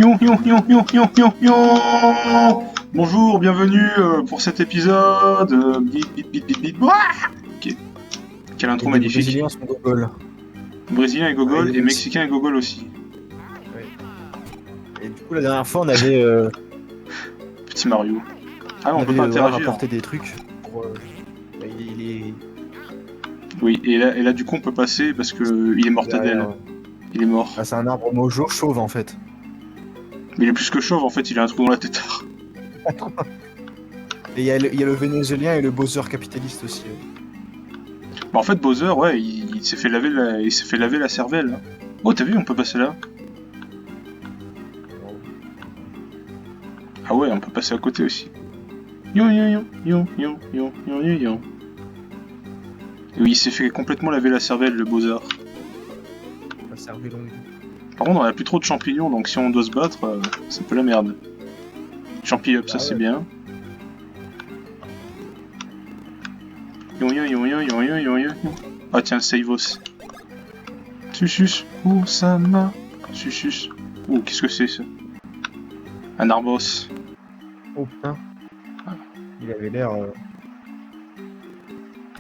Yon, yon, yon, yon, yon, yon, yon. Bonjour, bienvenue pour cet épisode. Bip, bip, bip, bip, bip. Ouah, ok. Quelle intro magnifique. Les Brésiliens sont gogol. Brésilien et gogol, Ouais, et Mexicain et gogol aussi. Ouais. Et du coup, la dernière fois, on avait, Petit Mario. Ah, on peut pas interagir. apporter des trucs pour. Il est. Oui, et là, du coup, on peut passer parce que il est mortadelle. derrière, Il est mort. Ah, c'est un arbre mojo chauve en fait. Mais il est plus que chauve, en fait, il a un trou dans la tétard. Et il y a le Vénézuélien et le Bowser capitaliste aussi. Bah, en fait, Bowser, ouais, il s'est fait laver la cervelle. Oh, t'as vu, on peut passer là. Ah ouais, on peut passer à côté aussi. Yon, yon, yon, yon, yon, yon, yon, yon, yon. Oui, il s'est fait complètement laver la cervelle, le Bowser. La cervelle longue. Par contre, on a plus trop de champignons, donc si on doit se battre, c'est un peu la merde. Champi up, ça c'est bien. Yon, yon, yon, yon, yon, yon, yon, yon. Ah tiens, Seivos. Susus, Oussama. Susus. Ouh, qu'est-ce que c'est ça? Un Arbos. Oh putain. Il avait l'air.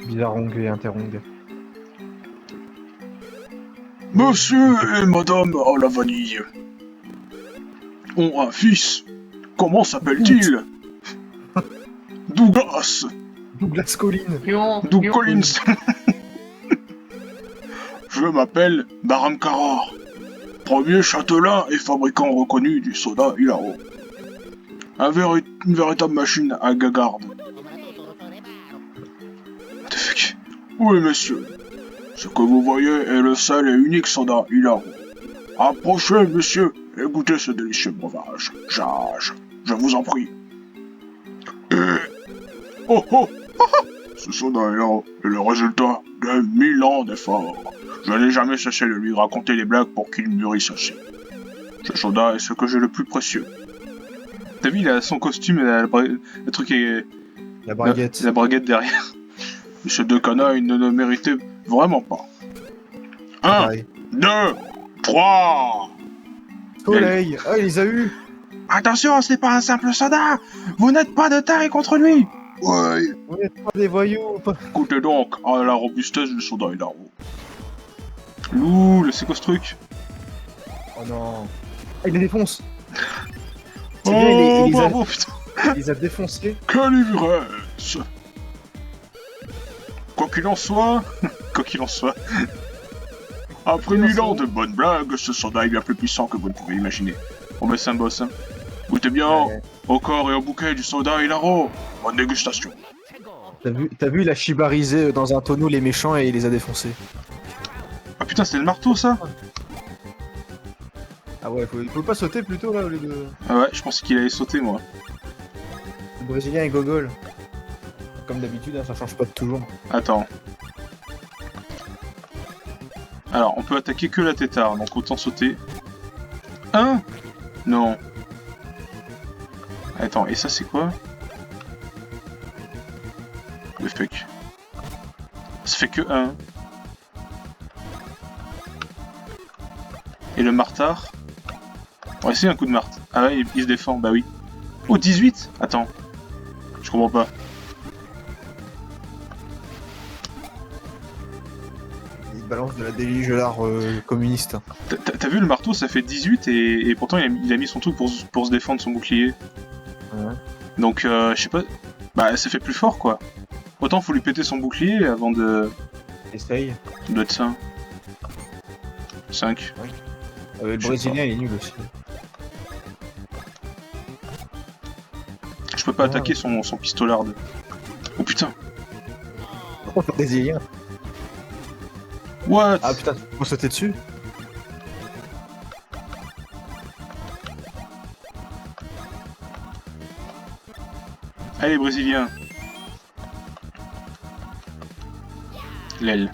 Bizarrong et interrong. Monsieur et madame à la vanille ont un fils. Comment s'appelle-t-il? Douglas. Douglas Collins. Doug Collins. Je m'appelle Baram Karar, premier châtelain et fabricant reconnu du soda Hilaro. Une véritable machine à gagarde. What the fuck? Oui, monsieur. Ce que vous voyez est le seul et unique soda Hilaro. Approchez, monsieur, et goûtez ce délicieux breuvage. Je vous en prie. Oh oh! Ce soda Hilaro est le résultat de 1000 ans d'efforts. Je n'ai jamais cessé de lui raconter des blagues pour qu'il mûrisse assez. Ce soda est ce que j'ai le plus précieux. T'as vu, il a son costume et le truc est... La braguette. La braguette derrière. Et ces deux canailles ne méritaient vraiment pas. 1, Pareil. 2, 3. Soleil. Ah, il les a eu. Attention, c'est pas un simple soda. Vous n'êtes pas de taille contre lui. Ouais. Vous n'êtes pas des voyous. Goûtez donc à la robustesse du soda Hilaro. Loul, c'est quoi ce truc? Oh non. Ah, il les défonce. Oh, C'est bien, bravo, putain. il les a défoncés. Quelle ivresse. Quoi qu'il en soit... Quoi qu'il en soit... Après 1000 ans de bonnes blagues, ce soda est bien plus puissant que vous ne pouvez imaginer. Bon bah c'est un boss, hein. Goûtez bien, Ouais. au corps et au bouquet du soda Hilaro. Bonne dégustation. T'as vu, il a chibarisé dans un tonneau les méchants et il les a défoncés. Ah putain, c'était le marteau, ça? Ah ouais, il faut pas sauter plutôt là au lieu de. Ah ouais, je pensais qu'il allait sauter, moi. Le Brésilien et gogol. Comme d'habitude, hein, ça change pas de toujours. Attends. Alors, on peut attaquer que la tétard, donc autant sauter. Hein? Non. Attends, et ça c'est quoi? Le fuck. Ça fait que 1. Et le martard? On va essayer un coup de marthe. Ah ouais, il se défend, bah oui. Oh, 18? Attends. Je comprends pas. Il balance de la délige-lard communiste. T'as vu le marteau, ça fait 18 et pourtant il a mis son truc pour se défendre son bouclier. Ouais. Donc je sais pas, bah ça fait plus fort quoi. Autant faut lui péter son bouclier avant de... Essaye. Ça doit être ça. 5. Le Je sais Brésilien, il est nul aussi. Je peux pas attaquer son pistolard. Oh putain. Oh, le Brésilien. What? Ah putain, faut sauter dessus. Allez Brésilien. L'aile.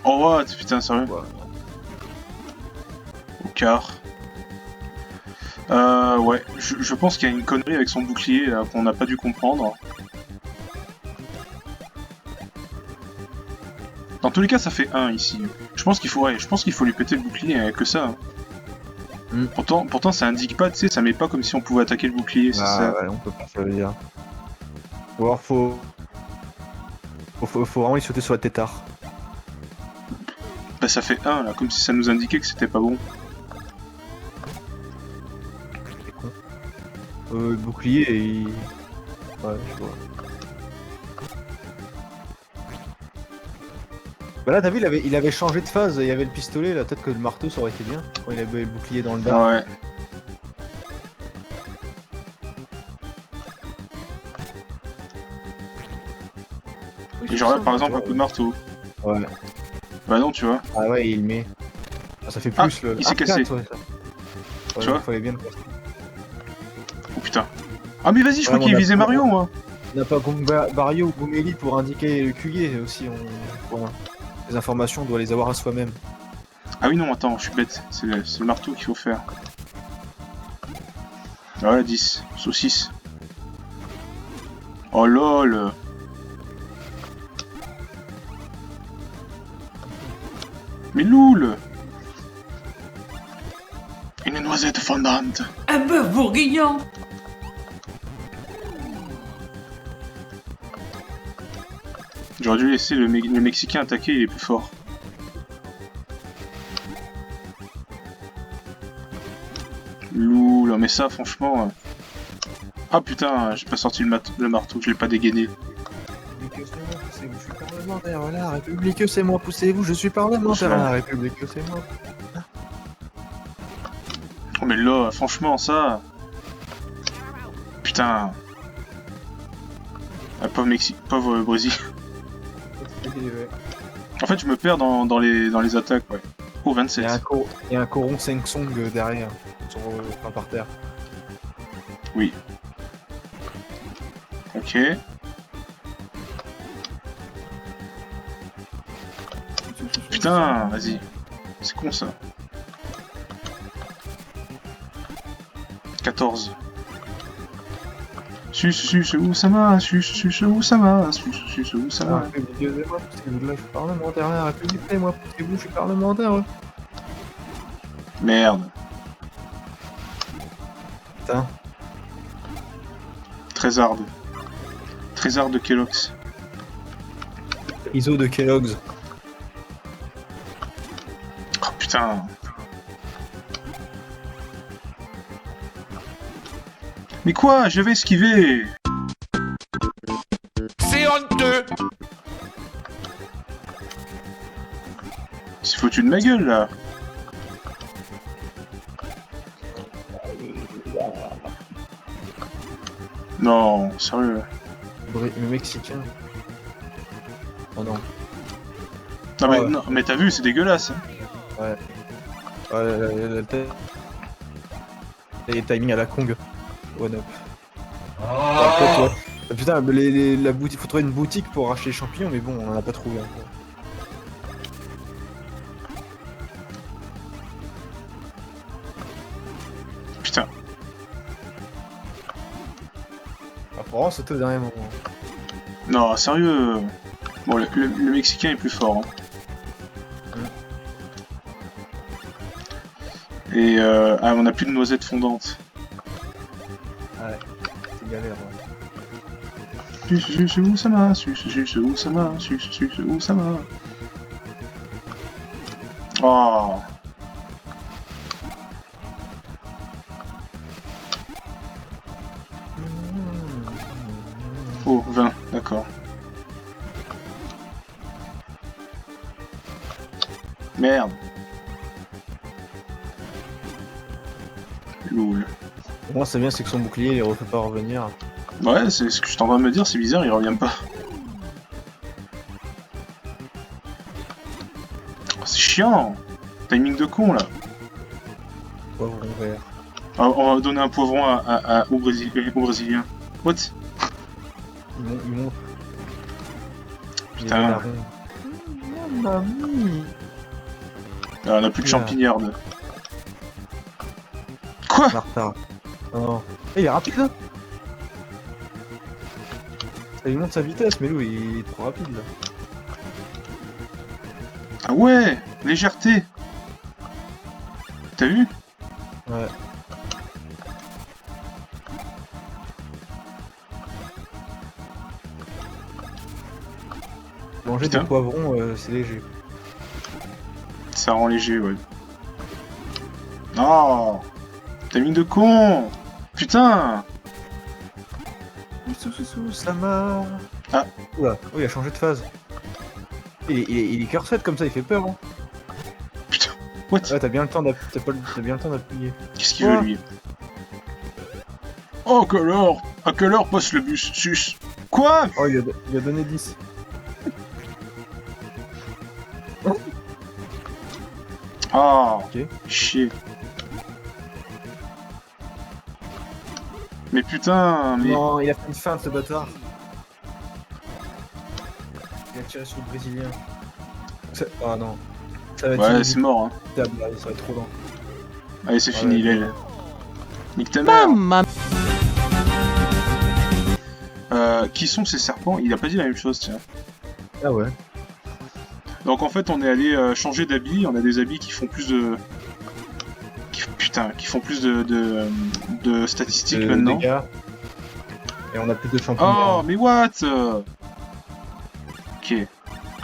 Oh what? Putain, sérieux? Ouais. Au quart. Ouais, je pense qu'il y a une connerie avec son bouclier là, qu'on n'a pas dû comprendre. Dans tous les cas, ça fait 1 ici. Je pense qu'il faut lui péter le bouclier, que ça. Hein. Pourtant ça indique pas, tu sais, ça met pas comme si on pouvait attaquer le bouclier, c'est ça. Ouais, on peut pas, ça veut dire. Ou alors faut vraiment y sauter sur la tétard. Bah ça fait 1 là, comme si ça nous indiquait que c'était pas bon. Le bouclier et... Ouais, je vois. Bah là, t'as vu, il avait changé de phase, il y avait le pistolet, là, peut-être que le marteau, ça aurait été bien, quand il avait le bouclier dans le bas. Ouais. Et genre là par exemple un coup de marteau. Ouais. Bah non, tu vois. Ah ouais, il met... Ah, ça fait plus le... il s'est cassé. 4, ouais, ça. Ouais, Tu vois, fallait bien le casser. Oh putain. Ah mais vas-y, je Ouais, crois qu'il visait Mario, moi. On n'a pas Mario ou Goombelli pour indiquer le QG aussi, les informations, on doit les avoir à soi-même. Ah oui non, attends, je suis bête. C'est le marteau qu'il faut faire. Ah voilà, 10. Saucisse. Oh lol. Mais loul. Une noisette fondante. Un bœuf bourguignon. J'aurais dû laisser le Mexicain attaquer, il est plus fort. Loul, mais ça franchement... Ah putain, j'ai pas sorti le marteau, je l'ai pas dégainé. Je suis parlementaire à la République, c'est moi, poussez-vous, je suis parlementaire à la République, c'est moi. Oh mais là, franchement, ça... Putain... Ah, pauvre Brésil. En fait, je me perds dans les attaques, ouais. Oh, 27. Il y a un coron 5 song derrière, enfin par terre. Oui. Ok. Putain, vas-y. C'est con ça. 14. Sus, où ça va? Sus, où ça va? Sus, où ça va? Moi, je suis parlementaire à la République, moi, poussez-vous, je suis parlementaire. Merde. Putain. Trésard de Kellogg's. ISO de Kellogg's. Oh putain. Mais quoi? Je vais esquiver. C'est honteux. C'est foutu de ma gueule là. Non, sérieux. Le Mexicain. Oh non. Non mais, Ouais. non, mais t'as vu, c'est dégueulasse. Hein. Ouais. Ouais, la tête. Et timing à la Kong. One up. Putain, la boutique, faut trouver une boutique pour acheter les champignons, mais bon, on en a pas trouvé encore. Putain. Ah, faut vraiment sauter au dernier moment. Non, sérieux. Bon, le Mexicain est plus fort. Hein. Et ah, on a plus de noisettes fondantes. Ouais, c'est galère. Sus, où ça va? Sus, où ça va? Sus, où ça va? Oh. Oh, 20, d'accord. Merde. Loul. Pour moi, c'est bien, c'est que son bouclier, il refait pas revenir. Ouais, c'est ce que je suis en train de me dire, c'est bizarre, il revient pas. Oh, c'est chiant. Timing de con là. Poivron vert. Ah, on va donner un poivron au Brésilien. What? Il monte. Putain. Mamie. Ah, on a plus de champignarde. Quoi? Martha. Non. Il est rapide là. Ça lui monte sa vitesse, mais lui il est trop rapide là. Ah ouais, légèreté. T'as vu? Ouais. Manger des Putain. poivrons, c'est léger. Ça rend léger, ouais. Oh, timing de con. Putain. Ça m'a... Ah. Oula, oh, il a changé de phase. Il est cœur 7 comme ça, il fait peur. Hein. Putain. What? Ouais, t'as bien le temps d'appuyer. Qu'est-ce qu'il veut, lui? Oh, à quelle heure passe le bus? Sus. Quoi? Oh, il a donné 10. Ah, Ok. chier. Mais putain, mais... Non, il a fait une feinte, ce bâtard. Il a tiré sur le Brésilien. Ah non. Ça va être Ouais, c'est mort, hein. inévitable, là, ça va être trop lent. Allez, c'est Ah fini, ouais, l'aile. Nique ta mère. Qui sont ces serpents? Il a pas dit la même chose, tiens. Ah ouais. Donc en fait, on est allé changer d'habits. On a des habits qui font plus de... qui font plus de statistiques maintenant. Dégâts. Et on a plus de champignons. Oh, mais what? Ok.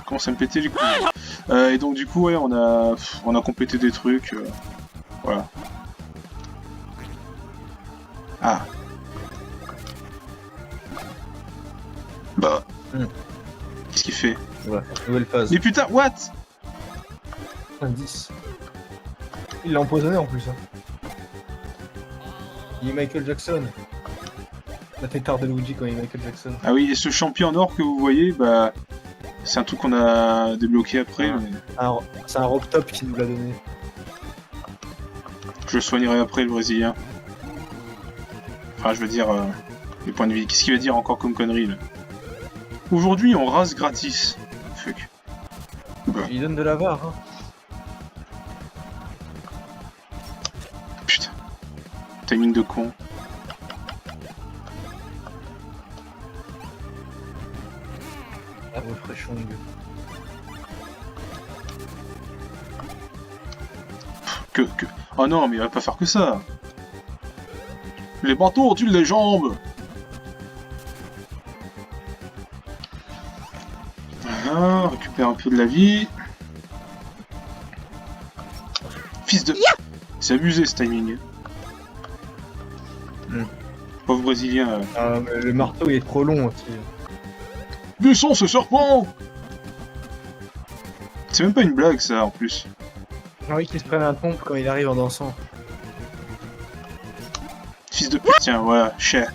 Commence à me péter les couilles. Et donc du coup, ouais, on a complété des trucs. Voilà. Ah. Bah. Qu'est-ce qu'il fait? Voilà, nouvelle phase. Mais putain, what? Un 10. Il l'a empoisonné en plus. Hein. Il est Michael Jackson. La tétard de Luigi quand il est Michael Jackson. Ah oui, et ce champion en or que vous voyez, bah... c'est un truc qu'on a débloqué après, Ah. mais... C'est un rock top qui nous l'a donné. Je le soignerai après, le Brésilien. Enfin, je veux dire, les points de vie. Qu'est-ce qu'il va dire encore comme connerie, là? Aujourd'hui, on rase gratis. Fuck. Bah, Il donne de la var. Hein. putain. Timing de con. La refreshung. Que... Oh non, mais il va pas faire que ça. Les bateaux ont-ils des jambes? Voilà, récupère un peu de la vie. Fils de... C'est abusé ce timing. Pauvre Brésilien. Ah, mais le marteau il est trop long aussi. Descends ce serpent! C'est même pas une blague ça en plus. J'ai envie qu'il se prenne un pompe quand il arrive en dansant. Fils de pute, tiens, voilà, cher.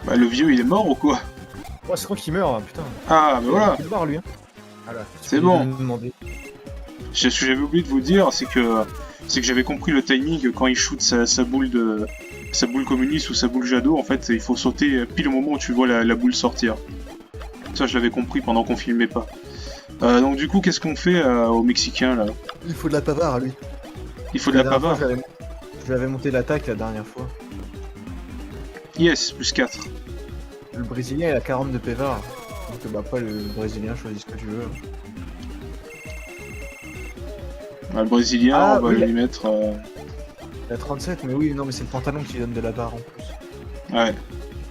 Bah le vieux il est mort ou quoi? Oh, c'est quoi qu'il meurt, putain. Ah bah voilà. Il est mort lui. Hein. Voilà, C'est bon. Demander. Ce que j'avais oublié de vous dire, c'est que j'avais compris le timing quand il shoot sa boule communiste ou sa boule Jado. En fait, il faut sauter pile au moment où tu vois la boule sortir. Ça, je l'avais compris pendant qu'on filmait pas. Donc du coup, qu'est-ce qu'on fait aux Mexicains là? Il faut de la pavard lui. Il faut de la pavard. Je lui avais monté l'attaque la dernière fois. Yes, plus 4. Le Brésilien il a 40 de pavard. Donc bah après le Brésilien choisis ce que tu veux. Le Brésilien, Ah, on va oui, lui mettre... Il a 37, mais oui, non mais c'est le pantalon qui donne de la barre en plus. Ouais.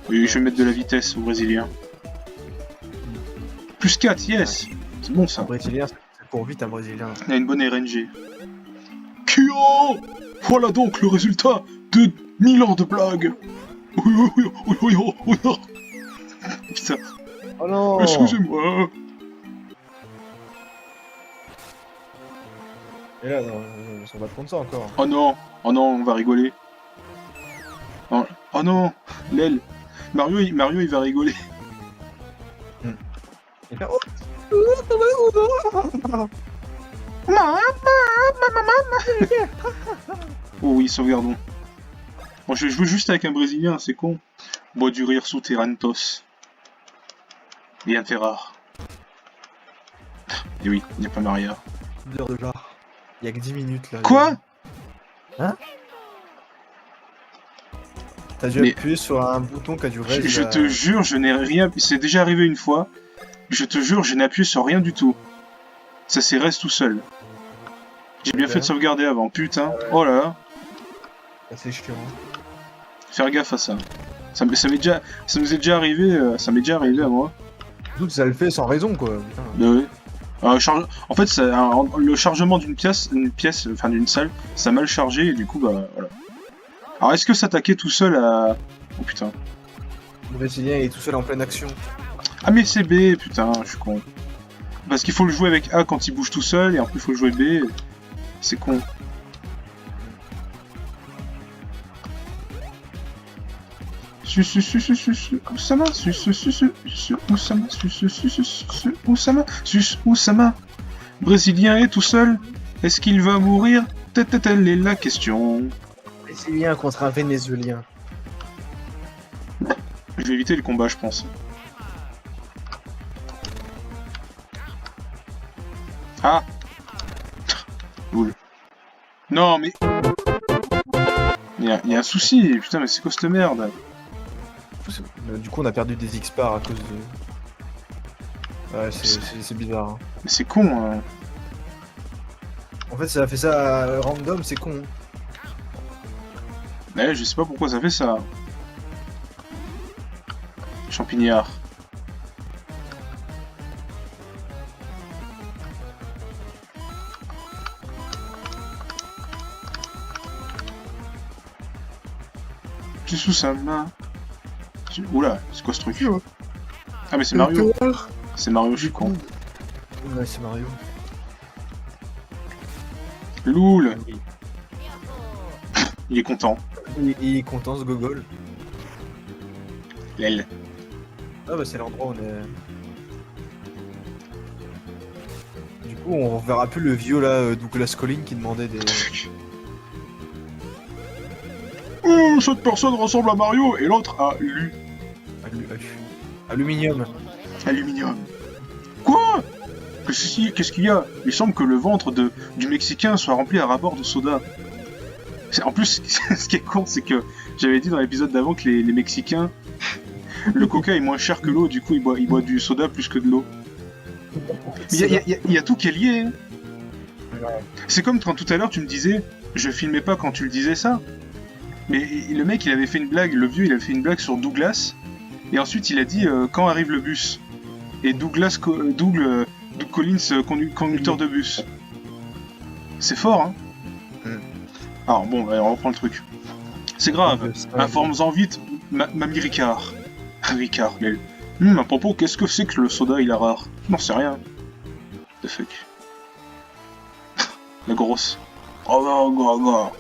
Oui, je vais mettre de la vitesse au Brésilien. Plus 4, yes. C'est bon Un ça. Brésilien, ça court vite un Brésilien. Il a une bonne RNG. Kyo! Voilà donc le résultat de 1000 ans de blagues. Putain, Oh non. excusez-moi. Et là, on va te prendre ça encore. Oh non, on va rigoler. Oh non, l'aile. Mario il va rigoler. Et faire... Oh. Oh oui, sauvegardons. Bon, je joue juste avec un Brésilien, c'est con. Bois du rire sous Terrantos. Rien de fait rare. Et oui, il n'y a pas Maria. D'heure de genre. Il y a que 10 minutes là. Quoi? Hein? T'as dû Mais- appuyer sur un bouton qui a duré. Je te jure, je n'ai rien... C'est déjà arrivé une fois. Je te jure, je n'ai appuyé sur rien du tout. Ça s'est resté tout seul. J'ai bien fait de sauvegarder avant, putain. Oh là là. C'est chiant. Faire gaffe à ça. Ça nous est déjà arrivé, ça m'est déjà arrivé à moi. Surtout que ça le fait sans raison, quoi. Putain. Ouais. En fait, le chargement d'une pièce, enfin d'une salle, ça a mal chargé et du coup, bah voilà. Alors, est-ce que s'attaquer tout seul à... Oh putain. Le Brésilien il est tout seul en pleine action. Ah mais c'est B, putain, je suis con. Parce qu'il faut le jouer avec A quand il bouge tout seul et après il faut le jouer B. C'est con. Oussama, Oussama, Oussama. Brésilien est tout seul. Est-ce qu'il va mourir? Telle est la question. Brésilien contre un Vénézuélien. Je vais éviter le combat, je pense. Ah. Cool. Non, mais... Il y a un souci, putain, mais c'est quoi cette merde? Du coup, on a perdu des X-Par à cause de... Ouais, c'est bizarre. Hein. Mais c'est con, hein. En fait, ça a fait ça random, c'est con. Ouais, je sais pas pourquoi ça fait ça. Champignard. Tu sous sa main. Oula, c'est quoi ce truc? Ah mais c'est Mario. C'est Mario, je suis con. Ouais, c'est Mario. Loul. Il est content. Il est content ce gogol. L'aile. Ah bah c'est l'endroit où on est... Du coup on verra plus le vieux là, Douglas Collin qui demandait des... Oh, cette personne ressemble à Mario et l'autre à Aluminium. Aluminium. Quoi? Qu'est-ce qu'il y a? Il semble que le ventre du Mexicain soit rempli à ras-bord de soda. En plus, ce qui est con, c'est que j'avais dit dans l'épisode d'avant que les Mexicains, le coca est moins cher que l'eau, du coup ils boivent du soda plus que de l'eau. Il y a tout qui est lié. Hein. C'est comme quand tout à l'heure tu me disais, je filmais pas quand tu le disais ça. Mais le mec il avait fait une blague, le vieux il avait fait une blague sur Douglas, et ensuite il a dit quand arrive le bus. Et Doug Collins, conducteur de bus. C'est fort, hein. Alors bon, on reprend le truc. C'est grave, informe-en vite, Mamie Ricard. Ricard, elle. À propos, qu'est-ce que c'est que le soda il est rare? Non, c'est rien. The fuck. La grosse. Oh.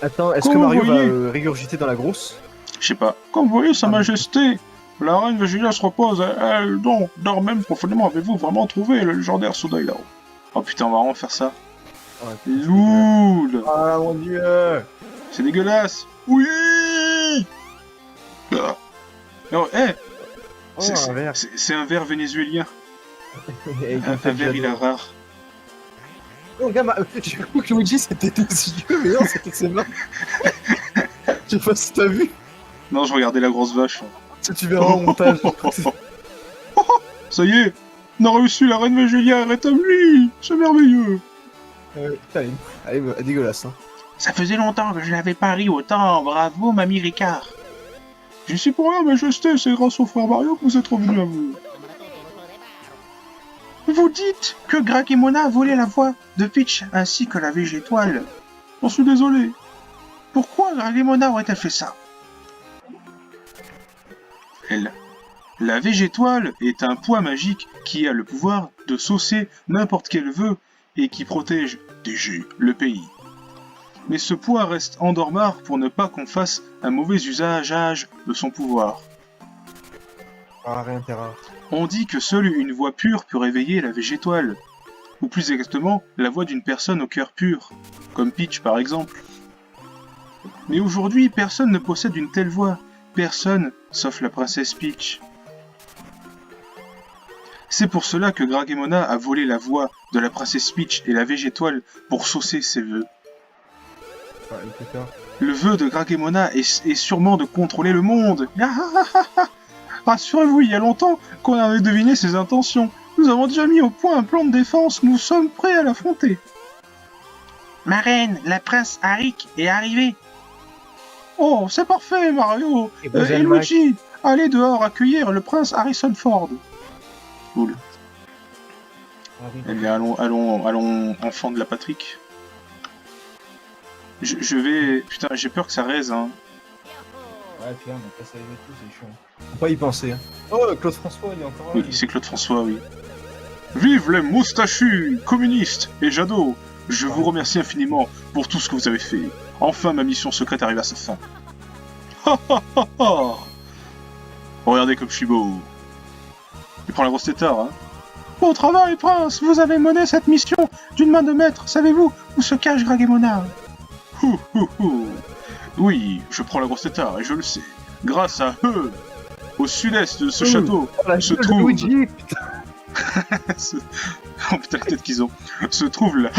Attends, est-ce que Mario va régurgiter dans la grosse? Je sais pas. Comme vous voyez, Sa Majesté, la reine Végélia se repose, elle donc dort même profondément. Avez-vous vraiment trouvé le légendaire soda là-haut? Oh putain, on va vraiment faire ça. Ouais, Loul. Ah mon dieu. C'est dégueulasse. Oui. Non, c'est un verre vénézuélien. Un verre il est rare. Oh, regarde, j'ai cru que Luigi c'était tes yeux, mais non, c'était ses mains. Je sais pas si t'as vu. Non, je regardais la grosse vache. Ça, tu verras au montage. Ça y est, on a réussi, la reine Végélia est rétablie. C'est merveilleux. Elle est dégueulasse, hein. Ça faisait longtemps que je n'avais pas ri autant. Bravo, Mamie Ricard. Je suis pour rien, Majesté, c'est grâce au frère Mario que vous êtes revenu à vous. Vous dites que Gragimona a volé la voix de Peach ainsi que la Végétoile. J'en suis désolé. Pourquoi Gragimona aurait-elle fait ça? La Végétoile est un poids magique qui a le pouvoir de saucer n'importe quel vœu et qui protège DG, le pays. Mais ce poids reste en dormard pour ne pas qu'on fasse un mauvais usage de son pouvoir. Ah, rien de rare. On dit que seule une voix pure peut réveiller la Végétoile, ou plus exactement, la voix d'une personne au cœur pur, comme Peach par exemple. Mais aujourd'hui, personne ne possède une telle voix, personne, sauf la princesse Peach. C'est pour cela que Gragimona a volé la voix de la princesse Peach et la Végétoile pour saucer ses vœux. Le vœu de Gragimona est sûrement de contrôler le monde. Rassurez-vous, il y a longtemps qu'on avait deviné ses intentions. Nous avons déjà mis au point un plan de défense, nous sommes prêts à l'affronter. Ma reine, la prince Arik est arrivée. Oh, c'est parfait, Mario. Et vous Et êtes Luigi, allez dehors accueillir le prince Harrison Ford. Cool. Eh bien, allons, enfants de la patrie. Je vais... Putain, j'ai peur que ça raise, hein. Ouais, puis là, on a passé avec tout, c'est chiant. Faut pas y penser. Hein. Oh, Claude François, il est encore là. Oui, c'est Claude François, oui. Vive les moustachus, communistes et Jadot. Je vous remercie infiniment pour tout ce que vous avez fait. Enfin, ma mission secrète arrive à sa fin. Ha ha ha ha. Regardez comme je suis beau. Il prend la grosse tétard, hein. Bon travail, prince. Vous avez mené cette mission d'une main de maître. Savez-vous où se cache Gragemona? Oui, je prends la grosse tétard et je le sais. Grâce à eux, au sud-est de ce château, se trouve... Luigi. Oh putain, la tête qu'ils ont. Se trouve la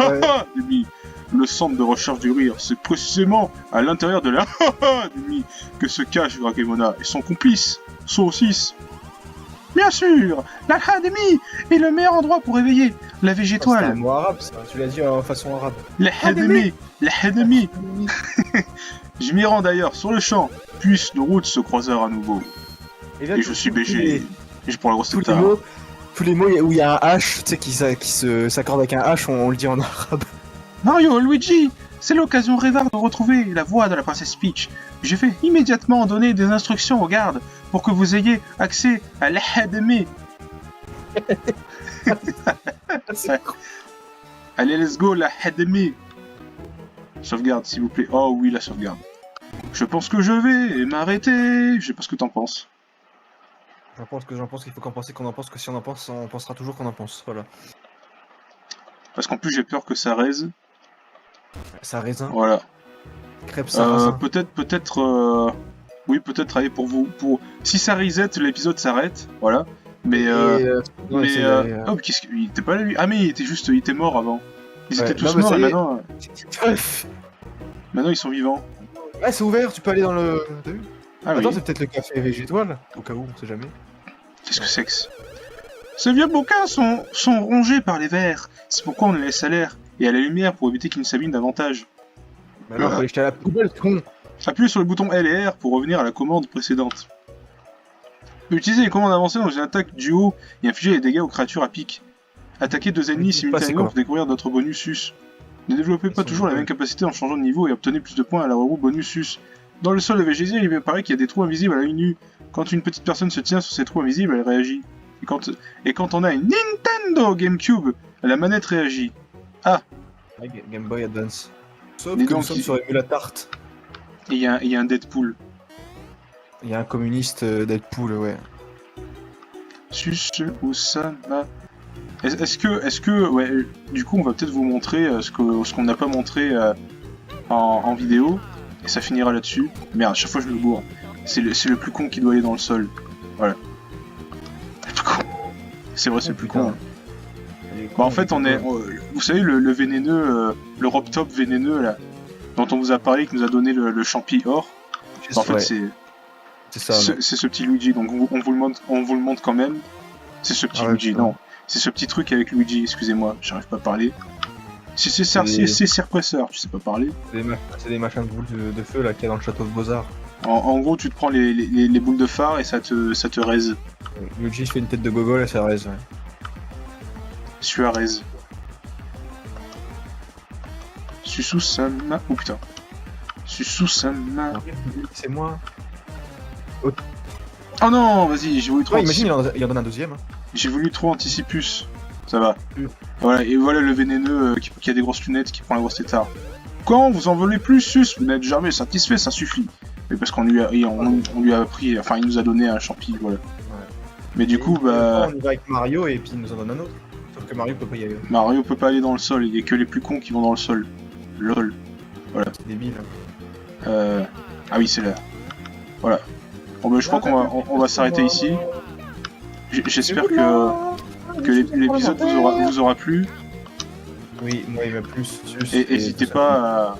demi. Le centre de recherche du rire. C'est précisément à l'intérieur de la demi que se cache Gragemona et son complice, Saucisse. Bien sûr, la Académie est le meilleur endroit pour éveiller la C'est végétoile. un mot arabe, ça. Tu l'as dit en façon arabe. La Académie. Je m'y rends d'ailleurs sur le champ, puisse nos routes se croisèrent à nouveau. là, Et je suis BG. Et je prends la grosse Tous les tétard. mots, tous les mots où il y a un H, tu sais, qui s'accorde avec un H, on le dit en arabe. Mario, Luigi, c'est l'occasion rêvard de retrouver la voix de la princesse Peach. Je vais immédiatement donner des instructions aux gardes pour que vous ayez accès à l'Académie. Allez, let's go, l'Académie. Sauvegarde, s'il vous plaît. Oh oui, la sauvegarde. Je pense que je vais m'arrêter. Je sais pas ce que t'en penses. J'en pense qu'il faut qu'en penser qu'on en pense, que si on en pense, on pensera toujours qu'on en pense. Voilà. Parce qu'en plus, j'ai peur que ça raise. Ça raisin, Voilà. crêpe sarrasin. Peut-être... Oui, peut-être travailler pour vous. Si ça reset, l'épisode s'arrête. Voilà. Mais... Oh, qu'est-ce qu'il était pas là, lui? Ah, mais il était mort avant. Ils étaient tous morts et maintenant... Maintenant, ils sont vivants. Ouais, c'est ouvert, tu peux aller dans le... T'as vu? Ah Attends, oui. c'est peut-être le café végétoile, au cas où, on sait jamais. Qu'est-ce que c'est que ça? Ces vieux bouquins sont rongés par les vers. C'est pourquoi on les laisse à l'air et à la lumière pour éviter qu'ils ne s'abîment davantage. Bah non, faut aller jeter à la poubelle, con. Appuyez sur le bouton L et R pour revenir à la commande précédente. Utilisez les commandes avancées dans une attaque du haut et infliger des dégâts aux créatures à pic. Attaquez deux ennemis simultanément pour découvrir d'autres bonus sus. Ne développez pas toujours la même capacité en changeant de niveau et obtenez plus de points à la roue bonus sus. Dans le sol de VGZ, il apparaît qu'il y a des trous invisibles à l'œil nu. Quand une petite personne se tient sur ces trous invisibles, elle réagit. Et quand on a une Nintendo GameCube, la manette réagit. Ah, Ouais, Game Boy Advance. Sauf Mais que nous donc, sommes sur la tarte. et il y a un Deadpool. Il y a un communiste Deadpool, ouais. Sus ou ça va. Est-ce que, ouais, du coup, on va peut-être vous montrer ce qu'on n'a pas montré en vidéo, et ça finira là-dessus. Merde, à chaque fois je me bourre. C'est le plus con qui doit aller dans le sol. Voilà. Le plus con. C'est vrai, c'est le plus con. Bah, en fait, vous savez, le vénéneux, le Rob Top vénéneux, là, dont on vous a parlé, qui nous a donné le champi or. Bah, en fait, c'est ça. c'est ce petit Luigi, donc on vous le montre quand même. C'est ce petit Luigi, non. C'est ce petit truc avec Luigi, excusez-moi, j'arrive pas à parler. C'est Serpresseur, tu sais pas parler. C'est des machins de boules de feu là qu'il y a dans le château de Beaux-Arts. En gros, tu te prends les boules de phare et ça te raise. Luigi fait une tête de gogol et ça raise, ouais. Suarez. Sususama. Oh putain. Sususama. C'est moi. Oh non, vas-y, j'ai voulu trop. Ouais, imagine, il en donne un deuxième. J'ai voulu trop Anticipus. Ça va. Mm. Voilà, et voilà le vénéneux qui a des grosses lunettes qui prend la grosse tétard. Quand vous en voulez plus, sus, vous n'êtes jamais satisfait, ça suffit. Mais parce qu'on lui a appris, enfin il nous a donné un champi, voilà. Ouais. Mais du coup, bah... On y va avec Mario et puis il nous en donne un autre. Sauf que Mario peut pas y aller. Mario peut pas aller dans le sol, il y a que les plus cons qui vont dans le sol. LOL. Voilà. C'est débile. Ah oui, c'est là. Voilà. Bon bah je crois qu'on va s'arrêter ici. J'espère que l'épisode vous aura plu. Oui, moi il m'a plu. Et n'hésitez pas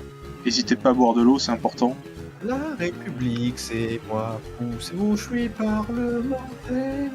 à boire de l'eau, c'est important. La République, c'est moi, poussez-vous, je suis parlementaire.